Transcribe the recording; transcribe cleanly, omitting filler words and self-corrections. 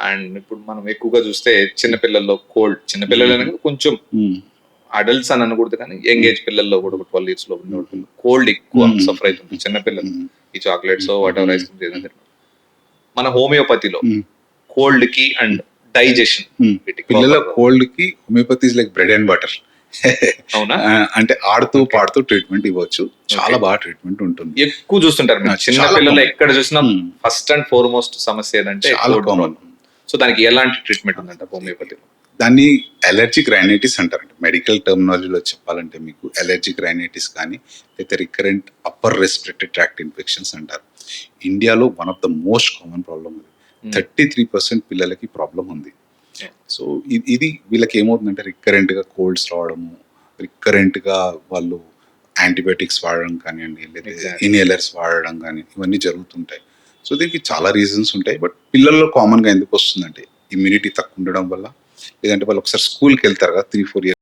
And ఇప్పుడు మనం ఎక్కువగా చూస్తే చిన్నపిల్లల్లో కోల్డ్, చిన్నపిల్లలైనా కొంచెం అడల్ట్స్ అని అనకూడదు కానీ యంగ్ ఏజ్ పిల్లల్లో కూడా 12 years లో ఉన్న కోల్డ్ ఎక్కువ సఫర్ అవుతుంది చిన్నపిల్లలు. ఈ chocolates what ever ice creams ఏదైనా మన హోమియోపతిలో కోల్డ్ కి అండ్ డైజెషన్ పిల్లల కోల్డ్ కి homeopathy is like bread and butter. అవునా? అంటే ఆడుతూ పాడుతూ ట్రీట్మెంట్ ఇవ్వచ్చు, చాలా బాగా ట్రీట్మెంట్ ఉంటుంది. ఎక్కువ చూస్తుంటారు చిన్న పిల్లలు ఎక్కడ చూసినా ఫస్ట్ అండ్ ఫార్మోస్ట్ సమస్య ఏదంటే కామన్. సో దానికి ఎలాంటి ట్రీట్మెంట్ ఉందంట హోమియోపతిలో? దాన్ని అలర్జిక్ రైనైటిస్ అంటారంట. మెడికల్ టర్మినాలజీలో చెప్పాలంటే మీకు అలర్జిక్ రైనైటిస్ కానీ లేదా recurrent upper respiratory tract infections అంటారు. ఇండియాలో one of the most common problem. 33% పిల్లలకి ప్రాబ్లం ఉంది. సో ఇది వీళ్ళకి ఏమవుతుందంటే రికరెంట్గా కోల్డ్స్ రావడము, రికరెంట్గా వాళ్ళు యాంటీబయాటిక్స్ వాడడం కానివ్వండి లేదా ఇన్హేలర్స్ వాడడం కానీ ఇవన్నీ జరుగుతుంటాయి. సో దీనికి చాలా రీజన్స్ ఉంటాయి. బట్ పిల్లల్లో కామన్గా ఎందుకు వస్తుందంటే ఇమ్యూనిటీ తక్కువ ఉండడం వల్ల, లేదంటే వాళ్ళు ఒకసారి స్కూల్కి వెళ్తారు కదా 3-4 years